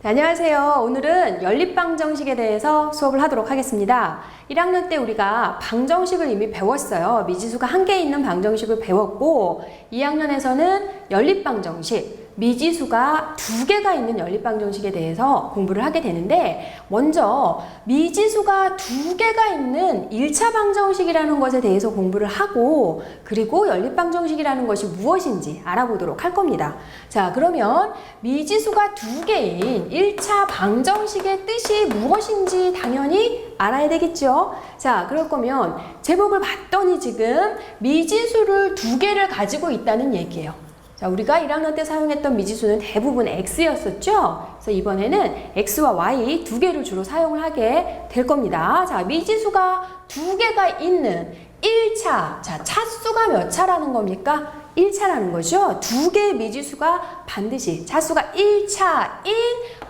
네, 안녕하세요. 오늘은 연립방정식에 대해서 수업을 하도록 하겠습니다. 1학년 때 우리가 방정식을 이미 배웠어요. 미지수가 한 개 있는 방정식을 배웠고 2학년에서는 연립방정식, 미지수가 두 개가 있는 연립방정식에 대해서 공부를 하게 되는데 먼저 미지수가 두 개가 있는 1차 방정식이라는 것에 대해서 공부를 하고 그리고 연립방정식이라는 것이 무엇인지 알아보도록 할 겁니다. 자, 그러면 미지수가 두 개인 1차 방정식의 뜻이 무엇인지 당연히 알아야 되겠죠? 자, 그럴 거면 제목을 봤더니 지금 미지수를 두 개를 가지고 있다는 얘기예요. 자, 우리가 1학년 때 사용했던 미지수는 대부분 x였었죠? 그래서 이번에는 x와 y 두 개를 주로 사용을 하게 될 겁니다. 자, 미지수가 두 개가 있는 1차, 자, 차수가 몇 차라는 겁니까? 1차라는 거죠. 두 개의 미지수가 반드시 차수가 1차인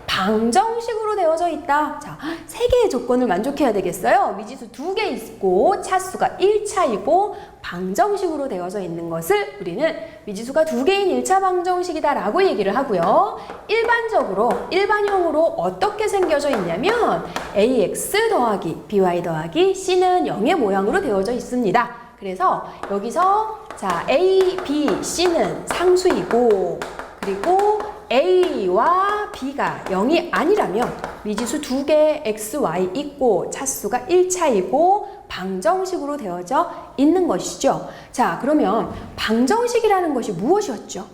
방정식으로 되어져 있다. 자, 세 개의 조건을 만족해야 되겠어요. 미지수 두 개 있고 차수가 1차이고 방정식으로 되어져 있는 것을 우리는 미지수가 두 개인 1차 방정식이다 라고 얘기를 하고요. 일반적으로, 일반형으로 어떻게 생겨져 있냐면 ax 더하기 by 더하기 c는 0의 모양으로 되어져 있습니다. 그래서 여기서 자, a, b, c는 상수이고 그리고 a와 b가 0이 아니라면 미지수 두 개 x, y 있고 차수가 1차이고 방정식으로 되어져 있는 것이죠. 자, 그러면 방정식이라는 것이 무엇이었죠?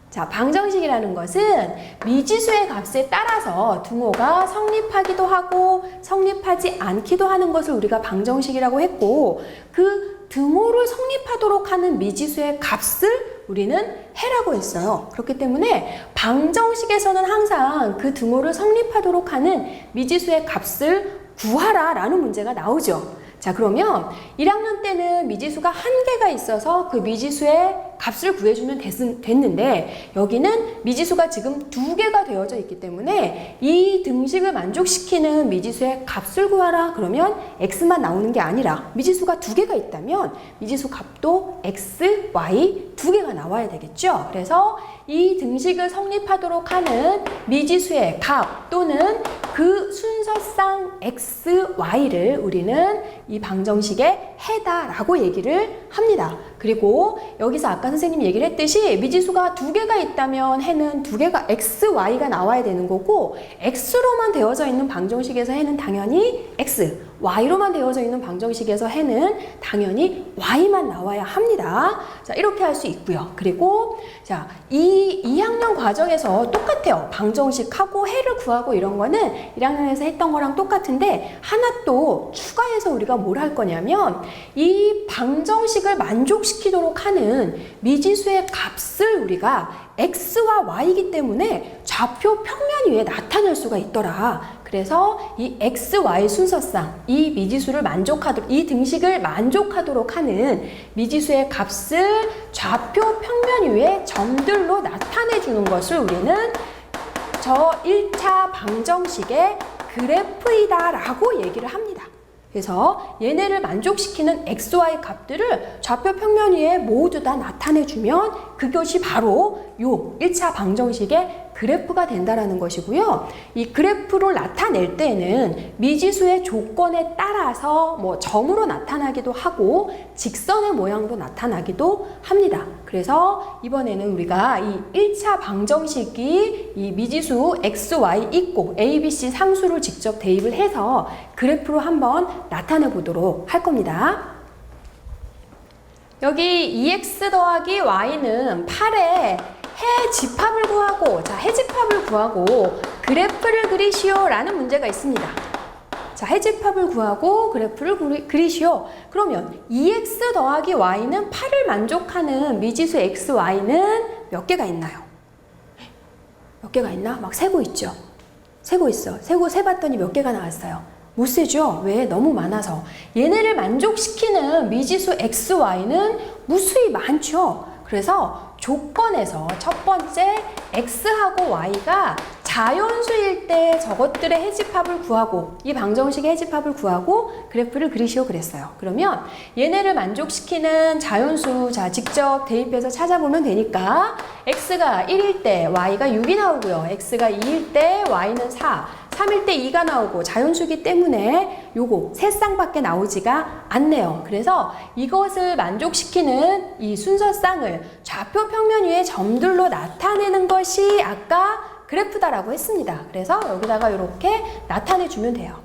자, 방정식이라는 것은 미지수의 값에 따라서 등호가 성립하기도 하고 성립하지 않기도 하는 것을 우리가 방정식이라고 했고 그 등호를 성립하도록 하는 미지수의 값을 우리는 해라고 했어요. 그렇기 때문에 방정식에서는 항상 그 등호를 성립하도록 하는 미지수의 값을 구하라 라는 문제가 나오죠. 자, 그러면 1학년 때는 미지수가 한 개가 있어서 그 미지수의 값을 구해주면 됐는데 여기는 미지수가 지금 두 개가 되어져 있기 때문에 이 등식을 만족시키는 미지수의 값을 구하라 그러면 x만 나오는 게 아니라 미지수가 두 개가 있다면 미지수 값도 x, y 두 개가 나와야 되겠죠. 그래서 이 등식을 성립하도록 하는 미지수의 값 또는 그 순서상 x, y를 우리는 이 방정식의 해다라고 얘기를 합니다. 그리고 여기서 아까 선생님이 얘기를 했듯이 미지수가 두 개가 있다면 해는 두 개가 x, y가 나와야 되는 거고 x로만 되어져 있는 방정식에서 해는 당연히 x, y로만 되어져 있는 방정식에서 해는 당연히 y만 나와야 합니다. 자, 이렇게 할 수 있고요. 그리고 자, 2학년 과정에서 똑같아요. 방정식하고 해를 구하고 이런 거는 1학년에서 했던 거랑 똑같은데 하나 또 추가해서 우리가 뭘 할 거냐면 이 방정식을 만족시키도록 하는 미지수의 값을 우리가 x와 y이기 때문에 좌표 평면 위에 나타낼 수가 있더라. 그래서 이 x, y 순서상 이 미지수를 이 등식을 만족하도록 하는 미지수의 값을 좌표 평면 위에 점들로 나타내 주는 것을 우리는 저 1차 방정식의 그래프이다 라고 얘기를 합니다. 그래서 얘네를 만족시키는 x, y 값들을 좌표 평면 위에 모두 다 나타내주면 그것이 바로 요 1차 방정식의 그래프가 된다라는 것이고요. 이 그래프를 나타낼 때는 미지수의 조건에 따라서 뭐 점으로 나타나기도 하고 직선의 모양도 나타나기도 합니다. 그래서 이번에는 우리가 이 1차 방정식이 이 미지수 x, y 있고 a, b, c 상수를 직접 대입을 해서 그래프로 한번 나타내 보도록 할 겁니다. 여기 2x 더하기 y는 8의 해 집합을 구하고 자, 해 집합을 구하고 그래프를 그리시오 라는 문제가 있습니다. 자, 해 집합을 구하고 그래프를 그리시오. 그러면 2x 더하기 y는 8을 만족하는 미지수 x, y는 몇 개가 있나요? 몇 개가 있나? 막 세고 있죠. 세고 있어. 세봤더니 몇 개가 나왔어요. 못 세죠? 왜? 너무 많아서. 얘네를 만족시키는 미지수 x, y는 무수히 많죠. 그래서 조건에서 첫 번째 x하고 y가 자연수일 때 저것들의 해집합을 구하고 이 방정식의 해집합을 구하고 그래프를 그리시오 그랬어요. 그러면 얘네를 만족시키는 자연수 자 직접 대입해서 찾아보면 되니까 x가 1일 때 y가 6이 나오고요. x가 2일 때 y는 4, 3일 때 2가 나오고 자연수기 때문에 요거 세 쌍밖에 나오지가 않네요. 그래서 이것을 만족시키는 이 순서쌍을 좌표 평면 위에 점들로 나타내는 것이 아까 그래프다라고 했습니다. 그래서 여기다가 이렇게 나타내 주면 돼요.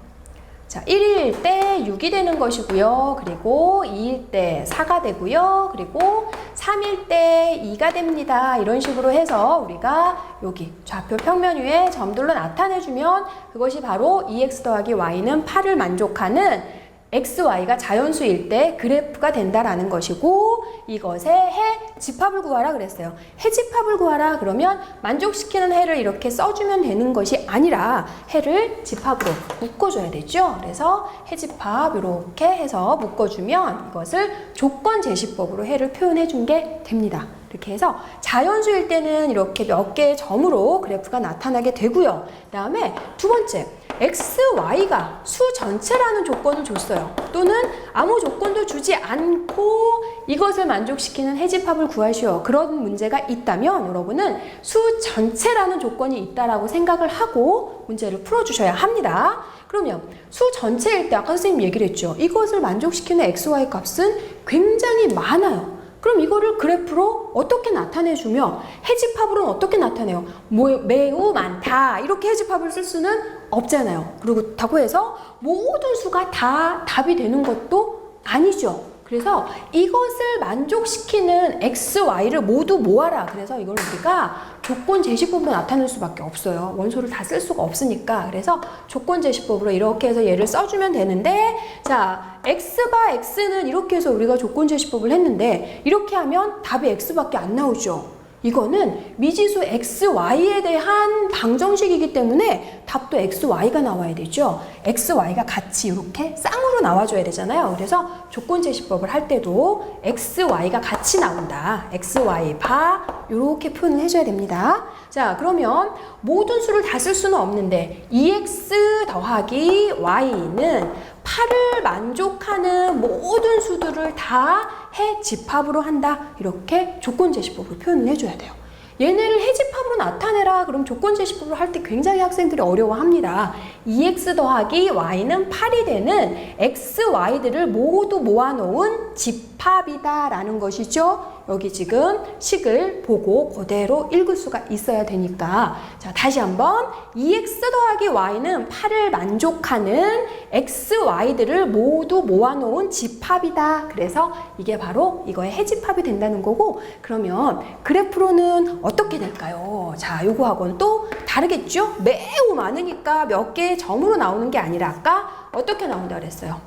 자, 1일 때 6이 되는 것이고요. 그리고 2일 때 4가 되고요. 그리고 3일 때 2가 됩니다. 이런 식으로 해서 우리가 여기 좌표 평면 위에 점들로 나타내 주면 그것이 바로 2x 더하기 y는 8을 만족하는 xy가 자연수일 때 그래프가 된다라는 것이고 이것의 해 집합을 구하라 그랬어요. 해 집합을 구하라 그러면 만족시키는 해를 이렇게 써주면 되는 것이 아니라 해를 집합으로 묶어줘야 되죠. 그래서 해 집합 이렇게 해서 묶어주면 이것을 조건 제시법으로 해를 표현해 준 게 됩니다. 이렇게 해서 자연수일 때는 이렇게 몇 개의 점으로 그래프가 나타나게 되고요. 그 다음에 두 번째 x, y가 수 전체라는 조건을 줬어요. 또는 아무 조건도 주지 않고 이것을 만족시키는 해집합을 구하시오. 그런 문제가 있다면 여러분은 수 전체라는 조건이 있다라고 생각을 하고 문제를 풀어주셔야 합니다. 그러면 수 전체일 때 아까 선생님 얘기를 했죠. 이것을 만족시키는 x, y 값은 굉장히 많아요. 그럼 이거를 그래프로 어떻게 나타내주며 해집합으로는 어떻게 나타내요? 매우 많다 이렇게 해집합을 쓸 수는 없잖아요. 그렇다고 해서 모든 수가 다 답이 되는 것도 아니죠. 그래서 이것을 만족시키는 x, y를 모두 모아라. 그래서 이걸 우리가 조건 제시법으로 나타낼 수밖에 없어요. 원소를 다 쓸 수가 없으니까. 그래서 조건 제시법으로 이렇게 해서 얘를 써주면 되는데 자, x바 x는 이렇게 해서 우리가 조건 제시법을 했는데 이렇게 하면 답이 x밖에 안 나오죠. 이거는 미지수 x, y에 대한 방정식이기 때문에 답도 x, y가 나와야 되죠. x, y가 같이 이렇게 쌍으로 나와줘야 되잖아요. 그래서 조건 제시법을 할 때도 x, y가 같이 나온다. x, y, 바 이렇게 표현을 해줘야 됩니다. 자, 그러면 모든 수를 다 쓸 수는 없는데 2x 더하기 y는 8을 만족하는 모든 수들을 다 해 집합으로 한다. 이렇게 조건 제시법으로 표현을 해줘야 돼요. 얘네를 해집합으로 나타내라. 그럼 조건 제시법을 할 때 굉장히 학생들이 어려워합니다. 2x 더하기 y는 8이 되는 x, y들을 모두 모아놓은 집합이다 라는 것이죠. 여기 지금 식을 보고 그대로 읽을 수가 있어야 되니까 자 다시 한번 2x 더하기 y는 8을 만족하는 x, y들을 모두 모아놓은 집합이다. 그래서 이게 바로 이거의 해집합이 된다는 거고 그러면 그래프로는 어떻게 될까요? 자, 요거하고는 또 다르겠죠? 매우 많으니까 몇 개의 점으로 나오는 게 아니라 아까 어떻게 나온다 그랬어요?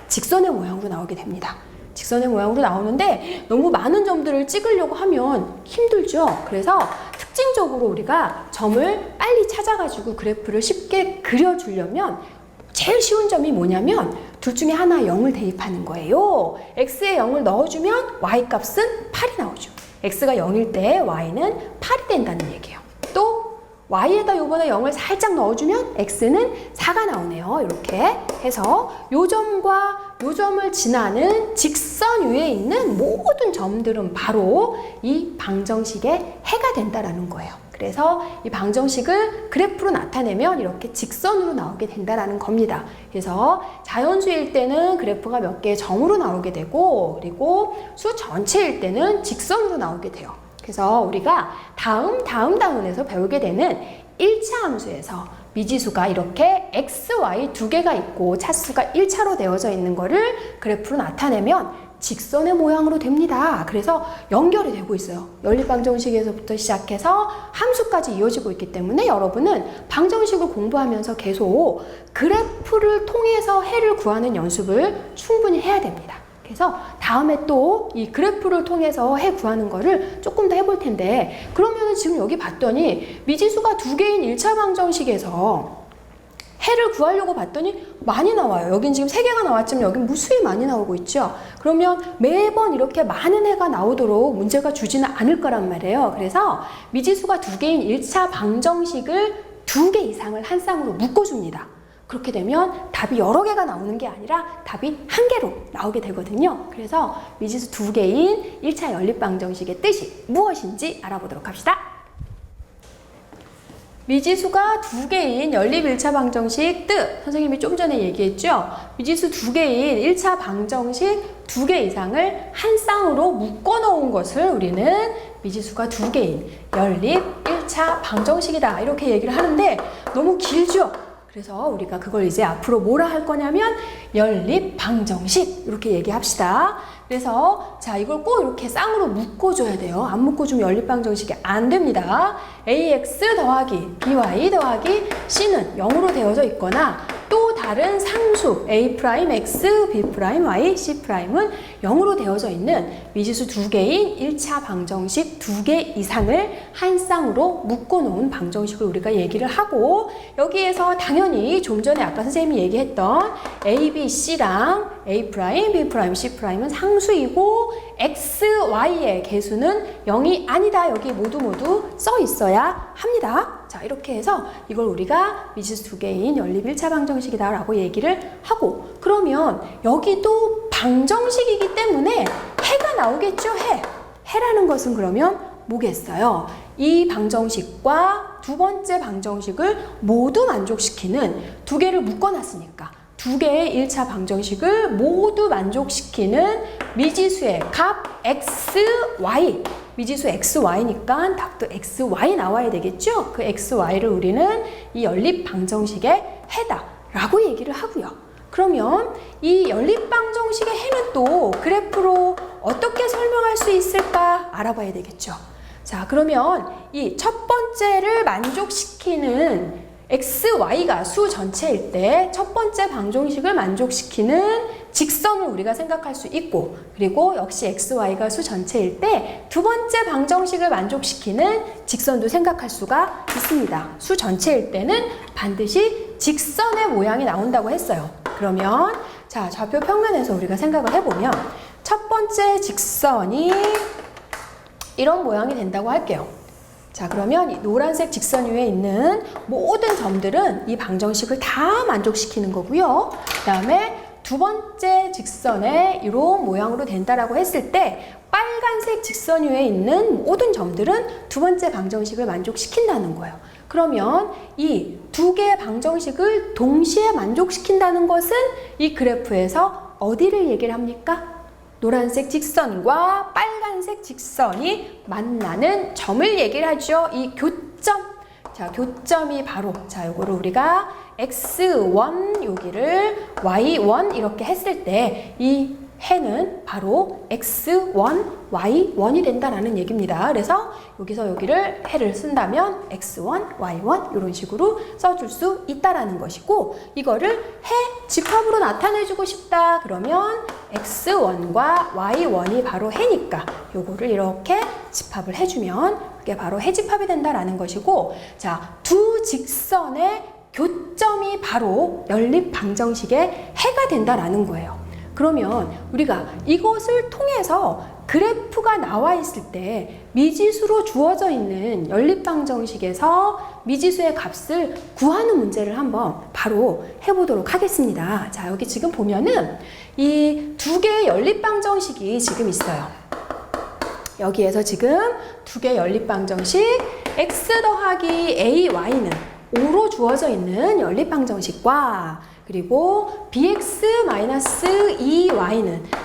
직선의 모양으로 나오게 됩니다. 직선의 모양으로 나오는데 너무 많은 점들을 찍으려고 하면 힘들죠. 그래서 특징적으로 우리가 점을 빨리 찾아가지고 그래프를 쉽게 그려주려면 제일 쉬운 점이 뭐냐면 둘 중에 하나 0을 대입하는 거예요. x에 0을 넣어주면 y 값은 8이 나오죠. x가 0일 때 y는 8이 된다는 얘기예요. 또 y에다 요번에 0을 살짝 넣어주면 x는 4가 나오네요. 이렇게 해서 요 점과 요 점을 지나는 직선 위에 있는 모든 점들은 바로 이 방정식의 해가 된다라는 거예요. 그래서 이 방정식을 그래프로 나타내면 이렇게 직선으로 나오게 된다라는 겁니다. 그래서 자연수일 때는 그래프가 몇 개의 점으로 나오게 되고 그리고 수 전체일 때는 직선으로 나오게 돼요. 그래서 우리가 다음에서 배우게 되는 1차 함수에서 미지수가 이렇게 x, y 두 개가 있고 차수가 1차로 되어져 있는 거를 그래프로 나타내면 직선의 모양으로 됩니다. 그래서 연결이 되고 있어요. 연립방정식에서부터 시작해서 함수까지 이어지고 있기 때문에 여러분은 방정식을 공부하면서 계속 그래프를 통해서 해를 구하는 연습을 충분히 해야 됩니다. 그래서 다음에 또 이 그래프를 통해서 해 구하는 거를 조금 더 해볼 텐데 그러면 지금 여기 봤더니 미지수가 두 개인 1차 방정식에서 해를 구하려고 봤더니 많이 나와요. 여긴 지금 3개가 나왔지만 여긴 무수히 많이 나오고 있죠. 그러면 매번 이렇게 많은 해가 나오도록 문제가 주지는 않을 거란 말이에요. 그래서 미지수가 두 개인 1차 방정식을 2개 이상을 한 쌍으로 묶어줍니다. 그렇게 되면 답이 여러 개가 나오는 게 아니라 답이 1개로 나오게 되거든요. 그래서 미지수 2개인 1차 연립방정식의 뜻이 무엇인지 알아보도록 합시다. 미지수가 2개인 연립 1차 방정식 뜻, 선생님이 좀 전에 얘기했죠. 미지수 2개인 1차 방정식 2개 이상을 한 쌍으로 묶어 놓은 것을 우리는 미지수가 2개인 연립 1차 방정식이다, 이렇게 얘기를 하는데 너무 길죠? 그래서 우리가 그걸 이제 앞으로 뭐라 할 거냐면 연립 방정식, 이렇게 얘기합시다. 그래서 자, 이걸 꼭 이렇게 쌍으로 묶어줘야 돼요. 안 묶어주면 연립 방정식이 안 됩니다. ax 더하기 by 더하기 c는 0으로 되어져 있거나 또 다른 상수 a'x, b'y, c'은 0으로 되어져 있는 미지수 2개인 1차 방정식 2개 이상을 한 쌍으로 묶어놓은 방정식을 우리가 얘기를 하고, 여기에서 당연히 좀 전에 아까 선생님이 얘기했던 a, b, c랑 a', b', c'은 상수이고 x, y의 개수는 0이 아니다. 여기 모두 써 있어야 합니다. 자, 이렇게 해서 이걸 우리가 미지수 2개인 연립 1차 방정식이다 라고 얘기를 하고, 그러면 여기도 방정식이기 때문에 해가 나오겠죠. 해라는 것은 그러면 뭐겠어요? 이 방정식과 두 번째 방정식을 모두 만족시키는 2개를 묶어놨으니까 2개의 1차 방정식을 모두 만족시키는 미지수의 값 x, y, 미지수 x, y니까 답도 x, y 나와야 되겠죠? 그 x, y를 우리는 이 연립 방정식의 해다 라고 얘기를 하고요. 그러면 이 연립 방정식의 해는 또 그래프로 어떻게 설명할 수 있을까 알아봐야 되겠죠. 자, 그러면 이 첫 번째를 만족시키는 x, y가 수 전체일 때 첫 번째 방정식을 만족시키는 직선을 우리가 생각할 수 있고, 그리고 역시 x, y가 수 전체일 때 두 번째 방정식을 만족시키는 직선도 생각할 수가 있습니다. 수 전체일 때는 반드시 직선의 모양이 나온다고 했어요. 그러면 자, 좌표 평면에서 우리가 생각을 해보면 첫 번째 직선이 이런 모양이 된다고 할게요. 자, 그러면 이 노란색 직선 위에 있는 모든 점들은 이 방정식을 다 만족시키는 거고요. 그 다음에 두 번째 직선에 이런 모양으로 된다라고 했을 때 빨간색 직선 위에 있는 모든 점들은 두 번째 방정식을 만족시킨다는 거예요. 그러면 이 2개의 방정식을 동시에 만족시킨다는 것은 이 그래프에서 어디를 얘기를 합니까? 노란색 직선과 빨간색 직선이 만나는 점을 얘기를 하죠. 이 교점. 자, 교점이 바로, 자, 요거를 우리가 x1, 여기를 y1 이렇게 했을 때 이 해는 바로 x1, y1이 된다라는 얘기입니다. 그래서 여기서 여기를 해를 쓴다면 x1, y1 이런 식으로 써줄 수 있다라는 것이고, 이거를 해 집합으로 나타내주고 싶다 그러면 x1과 y1이 바로 해니까 요거를 이렇게 집합을 해주면 그게 바로 해 집합이 된다라는 것이고, 자, 두 직선의 교점이 바로 연립 방정식의 해가 된다라는 거예요. 그러면 우리가 이것을 통해서 그래프가 나와 있을 때 미지수로 주어져 있는 연립방정식에서 미지수의 값을 구하는 문제를 한번 바로 해보도록 하겠습니다. 자, 여기 지금 보면은 이 2개의 연립방정식이 지금 있어요. 여기에서 지금 2개의 연립방정식 x 더하기 a, y는 5로 주어져 있는 연립방정식과 그리고 bx-2y는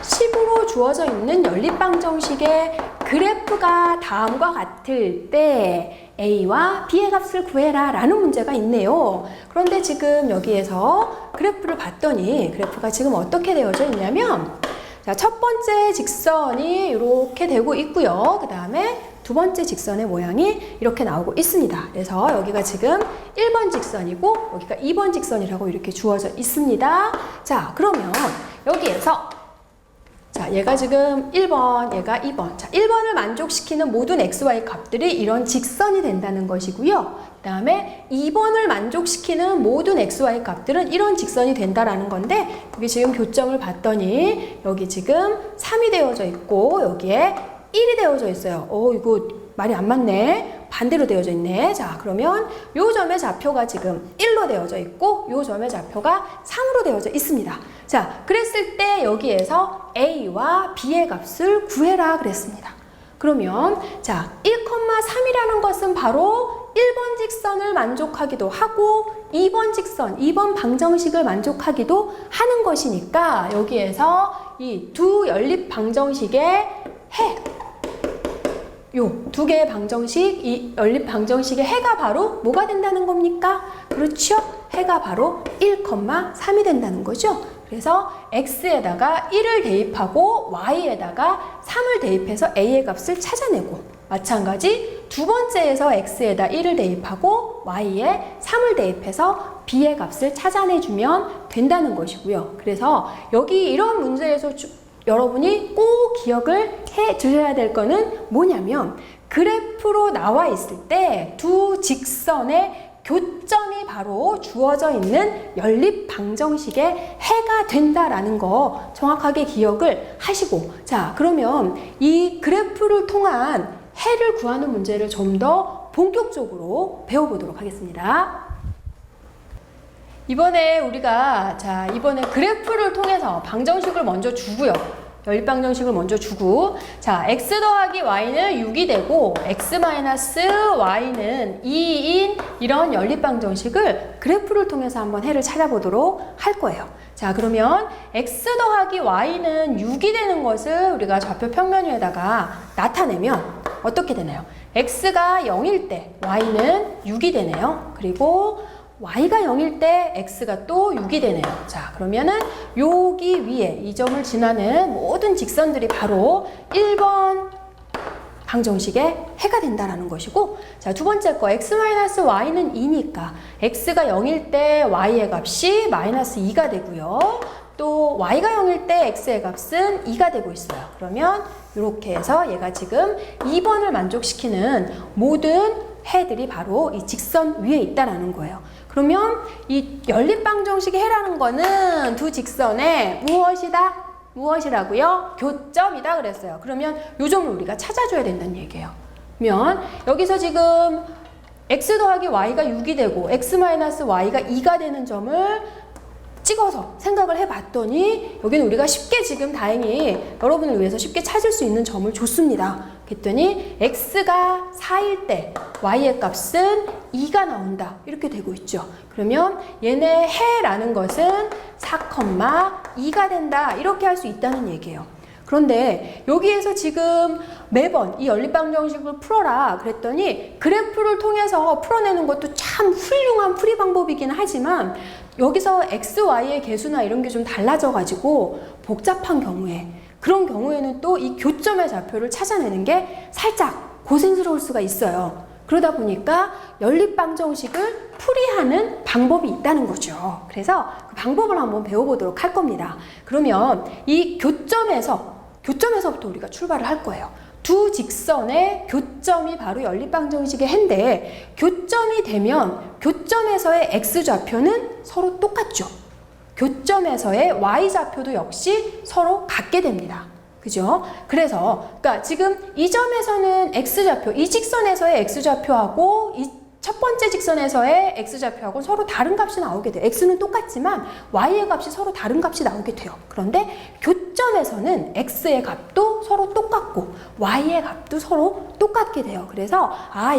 10으로 주어져 있는 연립방정식의 그래프가 다음과 같을 때 a와 b의 값을 구해라 라는 문제가 있네요. 그런데 지금 여기에서 그래프를 봤더니 그래프가 지금 어떻게 되어져 있냐면, 자, 첫 번째 직선이 이렇게 되고 있고요. 그 다음에 두 번째 직선의 모양이 이렇게 나오고 있습니다. 그래서 여기가 지금 1번 직선이고 여기가 2번 직선이라고 이렇게 주어져 있습니다. 자, 그러면 여기에서 자, 얘가 지금 1번, 얘가 2번. 자, 1번을 만족시키는 모든 xy 값들이 이런 직선이 된다는 것이고요. 그 다음에 2번을 만족시키는 모든 xy 값들은 이런 직선이 된다라는 건데, 여기 지금 교점을 봤더니 여기 지금 3이 되어져 있고 여기에 1이 되어져 있어요. 이거 말이 안 맞네. 반대로 되어져 있네. 자, 그러면 요 점의 좌표가 지금 1로 되어져 있고 요 점의 좌표가 3으로 되어져 있습니다. 자, 그랬을 때 여기에서 A와 B의 값을 구해라 그랬습니다. 그러면 자, 1,3이라는 것은 바로 1번 직선을 만족하기도 하고 2번 직선, 2번 방정식을 만족하기도 하는 것이니까 여기에서 이 두 연립 방정식의 해, 요 두 개의 방정식, 이 연립 방정식의 해가 바로 뭐가 된다는 겁니까? 그렇죠? 해가 바로 1,3이 된다는 거죠. 그래서 x에다가 1을 대입하고 y에다가 3을 대입해서 a의 값을 찾아내고, 마찬가지 두 번째에서 x에다 1을 대입하고 y에 3을 대입해서 b의 값을 찾아내주면 된다는 것이고요. 그래서 여기 이런 문제에서 여러분이 꼭 기억을 해 두셔야 될 거는 뭐냐면, 그래프로 나와 있을 때 두 직선의 교점이 바로 주어져 있는 연립 방정식의 해가 된다라는 거 정확하게 기억을 하시고, 자, 그러면 이 그래프를 통한 해를 구하는 문제를 좀 더 본격적으로 배워보도록 하겠습니다. 이번에 우리가 이번에 그래프를 통해서 방정식을 먼저 주고요. 연립 방정식을 먼저 주고, 자, x 더하기 y는 6이 되고 x 마이너스 y는 2인 이런 연립 방정식을 그래프를 통해서 한번 해를 찾아보도록 할 거예요. 자, 그러면 x 더하기 y는 6이 되는 것을 우리가 좌표 평면 위에다가 나타내면 어떻게 되나요? x가 0일 때 y는 6이 되네요. 그리고 y가 0일 때 x가 또 6이 되네요. 자, 그러면은 여기 위에 이 점을 지나는 모든 직선들이 바로 1번 방정식의 해가 된다라는 것이고, 자, 두 번째 거 x-y는 2니까 x가 0일 때 y의 값이 마이너스 2가 되고요. 또 y가 0일 때 x의 값은 2가 되고 있어요. 그러면 이렇게 해서 얘가 지금 2번을 만족시키는 모든 해들이 바로 이 직선 위에 있다라는 거예요. 그러면 이 연립방정식의 해라는 거는 두 직선의 무엇이다? 무엇이라고요? 교점이다 그랬어요. 그러면 요 점을 우리가 찾아줘야 된다는 얘기예요. 그러면 여기서 지금 x 더하기 y가 6이 되고 x-y가 2가 되는 점을 찍어서 생각을 해봤더니 여기는 우리가 쉽게 지금 다행히 여러분을 위해서 쉽게 찾을 수 있는 점을 줬습니다. 그랬더니 x가 4일 때 y의 값은 2가 나온다. 이렇게 되고 있죠. 그러면 얘네 해라는 것은 4,2가 된다. 이렇게 할 수 있다는 얘기예요. 그런데 여기에서 지금 매번 이 연립방정식을 풀어라 그랬더니 그래프를 통해서 풀어내는 것도 참 훌륭한 풀이 방법이긴 하지만 여기서 x, y의 개수나 이런 게 좀 달라져 가지고 복잡한 경우에, 그런 경우에는 또 이 교점의 좌표를 찾아내는 게 살짝 고생스러울 수가 있어요. 그러다 보니까 연립방정식을 풀이하는 방법이 있다는 거죠. 그래서 그 방법을 한번 배워보도록 할 겁니다. 그러면 이 교점에서부터 우리가 출발을 할 거예요. 두 직선의 교점이 바로 연립방정식의 해인데, 교점이 되면 교점에서의 x좌표는 서로 똑같죠. 교점에서의 y좌표도 역시 서로 같게 됩니다. 그죠? 그래서 그러니까 지금 이 점에서는 x좌표, 이 직선에서의 x좌표하고 이 첫 번째 직선에서의 x좌표하고 서로 다른 값이 나오게 돼요. x는 똑같지만 y의 값이 서로 다른 값이 나오게 돼요. 그런데 교점에서는 x의 값도 서로 똑같고 y의 값도 서로 똑같게 돼요. 그래서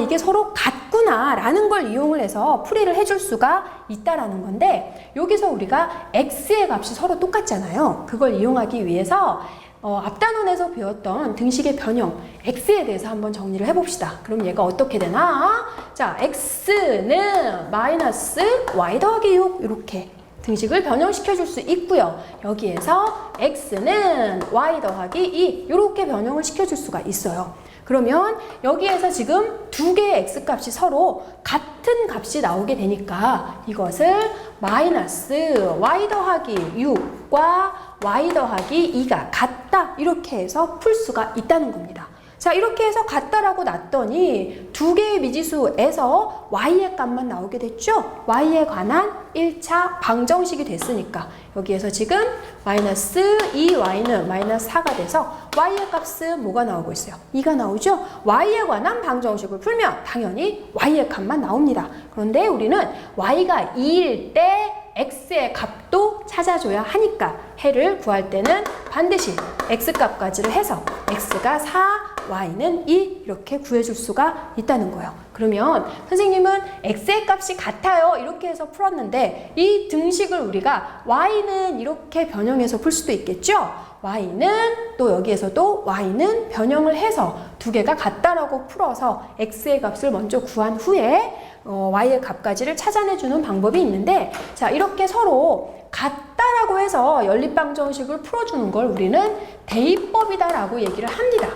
이게 서로 같구나 라는 걸 이용을 해서 풀이를 해줄 수가 있다라는 건데, 여기서 우리가 x의 값이 서로 똑같잖아요. 그걸 이용하기 위해서 앞단원에서 배웠던 등식의 변형 x에 대해서 한번 정리를 해봅시다. 그럼 얘가 어떻게 되나? 자, x는 마이너스 y 더하기 6 이렇게 등식을 변형시켜 줄 수 있고요. 여기에서 x는 y 더하기 2 이렇게 변형을 시켜줄 수가 있어요. 그러면 여기에서 지금 두 개의 x값이 서로 같은 값이 나오게 되니까 이것을 마이너스 y 더하기 6과 y 더하기 2가 같다 이렇게 해서 풀 수가 있다는 겁니다. 자, 이렇게 해서 같다라고 놨더니 두 개의 미지수에서 y의 값만 나오게 됐죠? y에 관한 1차 방정식이 됐으니까 여기에서 지금 마이너스 2y는 마이너스 4가 돼서 y의 값은 뭐가 나오고 있어요? 2가 나오죠? y에 관한 방정식을 풀면 당연히 y의 값만 나옵니다. 그런데 우리는 y가 2일 때 x의 값도 찾아줘야 하니까 해를 구할 때는 반드시 x값까지를 해서 x가 4, y는 2 이렇게 구해줄 수가 있다는 거예요. 그러면 선생님은 x의 값이 같아요 이렇게 해서 풀었는데 이 등식을 우리가 y는 이렇게 변형해서 풀 수도 있겠죠? y는 또 여기에서도 y는 변형을 해서 두 개가 같다라고 풀어서 x의 값을 먼저 구한 후에 y의 값까지를 찾아내주는 방법이 있는데, 자, 이렇게 서로 같다라고 해서 연립방정식을 풀어주는 걸 우리는 대입법이다라고 얘기를 합니다.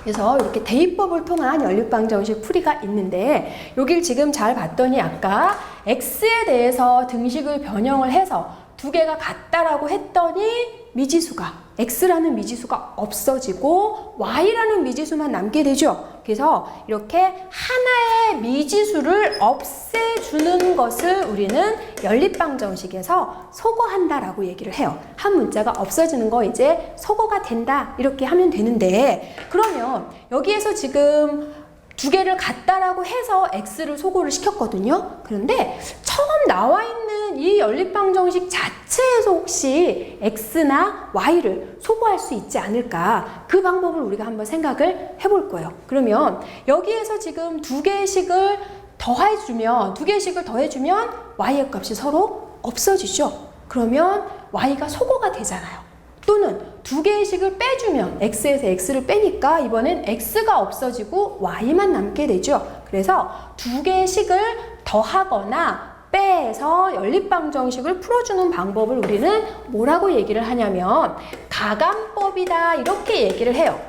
그래서 이렇게 대입법을 통한 연립방정식 풀이가 있는데, 여길 지금 잘 봤더니 아까 x에 대해서 등식을 변형을 해서 두 개가 같다라고 했더니 미지수가 x라는 미지수가 없어지고 y라는 미지수만 남게 되죠. 그래서 이렇게 하나의 미지수를 없애주는 것을 우리는 연립방정식에서 소거한다라고 얘기를 해요. 한 문자가 없어지는 거 이제 소거가 된다 이렇게 하면 되는데, 그러면 여기에서 지금 두 개를 같다라고 해서 x를 소거를 시켰거든요. 그런데 처음 나와 있는 이 연립방정식 자체에서 혹시 x나 y를 소거할 수 있지 않을까, 그 방법을 우리가 한번 생각을 해볼 거예요. 그러면 여기에서 지금 두 개의 식을 더해주면 y의 값이 서로 없어지죠. 그러면 y가 소거가 되잖아요. 또는 두 개의 식을 빼주면 x에서 x를 빼니까 이번엔 x가 없어지고 y만 남게 되죠. 그래서 두 개의 식을 더하거나 빼서 연립방정식을 풀어주는 방법을 우리는 뭐라고 얘기를 하냐면 가감법이다 이렇게 얘기를 해요.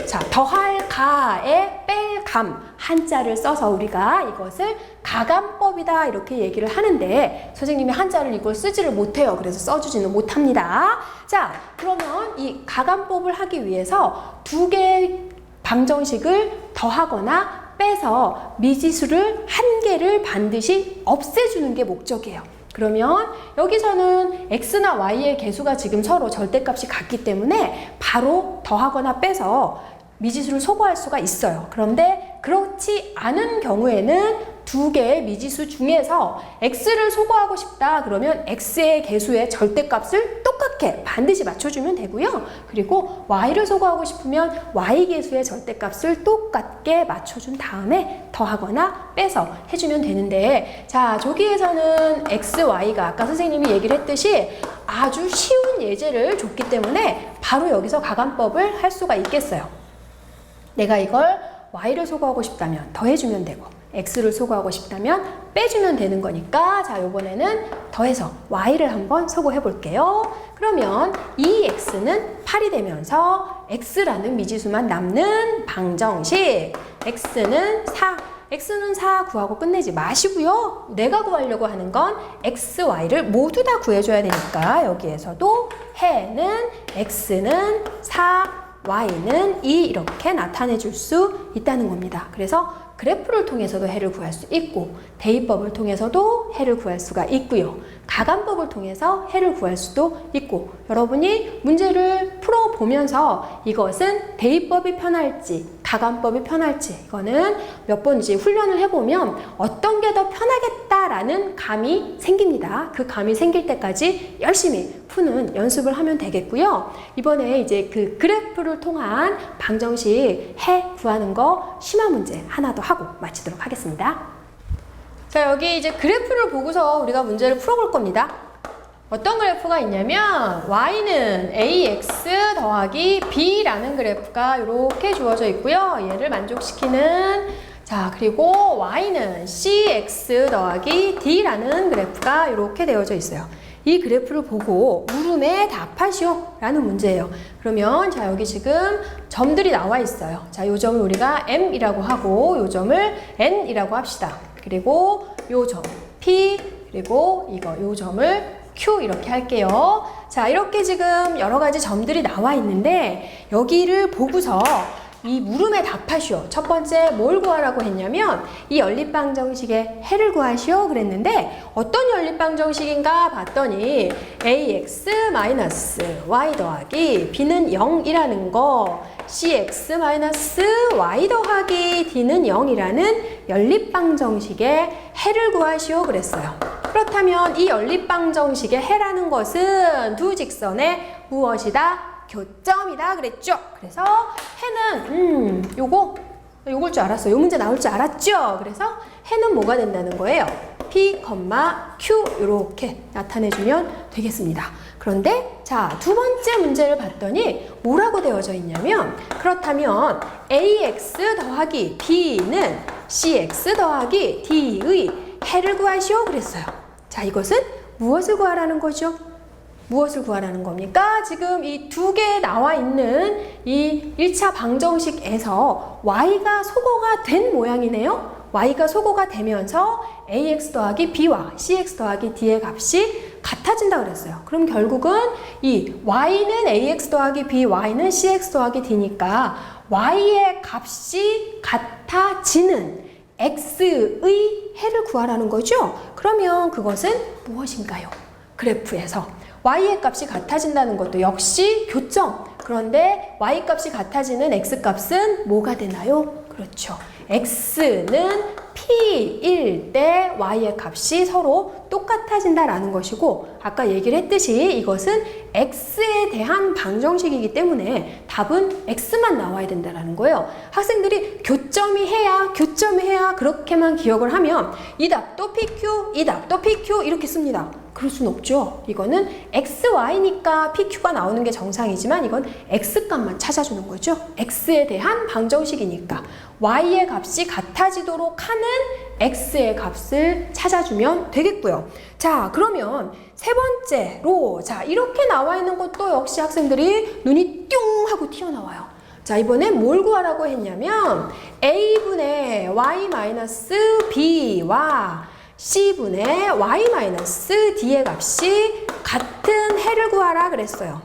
자, 더할 가에 뺄 감 한자를 써서 우리가 이것을 가감법이다 이렇게 얘기를 하는데, 선생님이 한자를 이걸 쓰지를 못해요. 그래서 써주지는 못합니다. 자, 그러면 이 가감법을 하기 위해서 두 개의 방정식을 더하거나 빼서 미지수를 한 개를 반드시 없애주는 게 목적이에요. 그러면 여기서는 x나 y의 개수가 지금 서로 절대값이 같기 때문에 바로 더하거나 빼서 미지수를 소거할 수가 있어요. 그런데 그렇지 않은 경우에는 두 개의 미지수 중에서 x를 소거하고 싶다 그러면 x의 개수의 절대값을 똑같게 반드시 맞춰주면 되고요. 그리고 y를 소거하고 싶으면 y 개수의 절대값을 똑같게 맞춰준 다음에 더하거나 빼서 해주면 되는데, 자, 저기에서는 x, y가 아까 선생님이 얘기를 했듯이 아주 쉬운 예제를 줬기 때문에 바로 여기서 가감법을 할 수가 있겠어요. 내가 이걸 y를 소거하고 싶다면 더해주면 되고 x를 소거하고 싶다면 빼주면 되는 거니까, 자, 요번에는 더해서 y를 한번 소거해 볼게요. 그러면 이 x는 8이 되면서 x라는 미지수만 남는 방정식, x는 4 구하고 끝내지 마시고요. 내가 구하려고 하는 건 x, y를 모두 다 구해줘야 되니까 여기에서도 해는 x는 4, y는 2 이렇게 나타내 줄 수 있다는 겁니다. 그래서 그래프를 통해서도 해를 구할 수 있고 대입법을 통해서도 해를 구할 수가 있고요. 가감법을 통해서 해를 구할 수도 있고, 여러분이 문제를 풀어보면서 이것은 대입법이 편할지 가감법이 편할지 이거는 몇 번지 훈련을 해보면 어떤 게 더 편하겠다라는 감이 생깁니다. 그 감이 생길 때까지 열심히 푸는 연습을 하면 되겠고요. 이번에 이제 그 그래프를 통한 방정식 해 구하는 거 심화 문제 하나 더 하고 마치도록 하겠습니다. 자, 여기 이제 그래프를 보고서 우리가 문제를 풀어볼 겁니다. 어떤 그래프가 있냐면 y는 ax 더하기 b라는 그래프가 이렇게 주어져 있고요. 얘를 만족시키는, 자, 그리고 y는 cx 더하기 d라는 그래프가 이렇게 되어져 있어요. 이 그래프를 보고 물음에 답하시오 라는 문제예요. 그러면 자, 여기 지금 점들이 나와 있어요. 자, 요 점을 우리가 m이라고 하고 요 점을 n이라고 합시다. 그리고 요 점 p, 그리고 요 점을 Q 이렇게 할게요. 자, 이렇게 지금 여러 가지 점들이 나와 있는데 여기를 보고서 이 물음에 답하시오. 첫 번째 뭘 구하라고 했냐면 이 연립방정식의 해를 구하시오 그랬는데 어떤 연립방정식인가 봤더니 ax-y 더하기 b는 0이라는 거, cx-y 더하기 d는 0이라는 연립방정식의 해를 구하시오 그랬어요. 그렇다면 이 연립방정식의 해라는 것은 두 직선의 무엇이다? 교점이다 그랬죠. 그래서 해는 요걸 줄 알았어요. 요 문제 나올 줄 알았죠. 그래서 해는 뭐가 된다는 거예요? P, Q 이렇게 나타내주면 되겠습니다. 그런데 자, 두 번째 문제를 봤더니 뭐라고 되어져 있냐면 그렇다면 AX 더하기 B는 CX 더하기 D의 해를 구하시오 그랬어요. 자, 이것은 무엇을 구하라는 거죠? 무엇을 구하라는 겁니까? 지금 이 두 개 나와 있는 이 1차 방정식에서 y가 소거가 된 모양이네요. y가 소거가 되면서 ax 더하기 b와 cx 더하기 d의 값이 같아진다 그랬어요. 그럼 결국은 이 y는 ax 더하기 b, y는 cx 더하기 d니까 y의 값이 같아지는 x의 해를 구하라는 거죠. 그러면 그것은 무엇인가요? 그래프에서 y의 값이 같아진다는 것도 역시 교점. 그런데 y 값이 같아지는 x 값은 뭐가 되나요? 그렇죠. x는 p일 때 y의 값이 서로 똑같아진다라는 것이고 아까 얘기를 했듯이 이것은 x에 대한 방정식이기 때문에 답은 x만 나와야 된다라는 거예요. 학생들이 교점이 해야 그렇게만 기억을 하면 이 답도 pq, 이 답도 pq 이렇게 씁니다. 그럴 순 없죠. 이거는 xy니까 pq가 나오는 게 정상이지만 이건 x값만 찾아주는 거죠. x에 대한 방정식이니까 y의 값이 같아지도록 하는 x의 값을 찾아주면 되겠고요. 자, 그러면 세 번째로 자, 이렇게 나와 있는 것도 역시 학생들이 눈이 띵 하고 튀어나와요. 자, 이번엔 뭘 구하라고 했냐면 a분의 y-b와 c분의 y-d의 값이 같은 해를 구하라 그랬어요.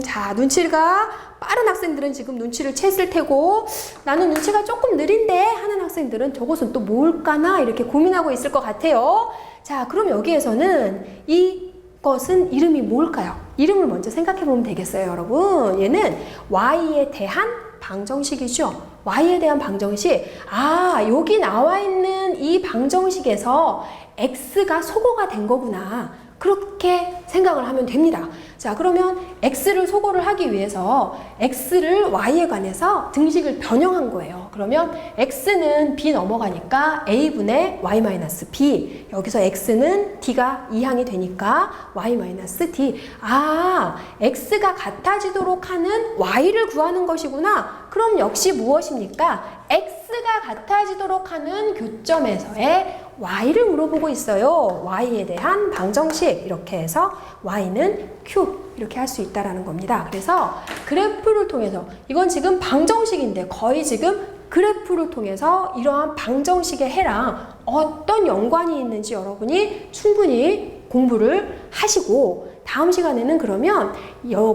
자, 눈치가 빠른 학생들은 지금 눈치를 챘을 테고 나는 눈치가 조금 느린데 하는 학생들은 저것은 또 뭘까나 이렇게 고민하고 있을 것 같아요. 자, 그럼 여기에서는 이것은 이름이 뭘까요? 이름을 먼저 생각해 보면 되겠어요, 여러분. 얘는 y에 대한 방정식이죠. y에 대한 방정식. 아, 여기 나와 있는 이 방정식에서 x가 소거가 된 거구나. 그렇게 생각을 하면 됩니다. 자, 그러면 x를 소거를 하기 위해서 x를 y에 관해서 등식을 변형한 거예요. 그러면 x는 b 넘어가니까 a분의 y-b. 여기서 x는 d가 이항이 되니까 y-d. 아, x가 같아지도록 하는 y를 구하는 것이구나. 그럼 역시 무엇입니까? x가 같아지도록 하는 교점에서의 y를 물어보고 있어요. y에 대한 방정식. 이렇게 해서 y는 q 이렇게 할 수 있다라는 겁니다. 그래서 그래프를 통해서 이건 지금 방정식인데 거의 지금 그래프를 통해서 이러한 방정식의 해랑 어떤 연관이 있는지 여러분이 충분히 공부를 하시고 다음 시간에는 그러면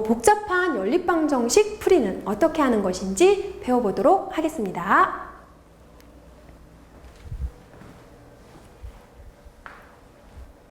복잡한 연립방정식 풀이는 어떻게 하는 것인지 배워보도록 하겠습니다.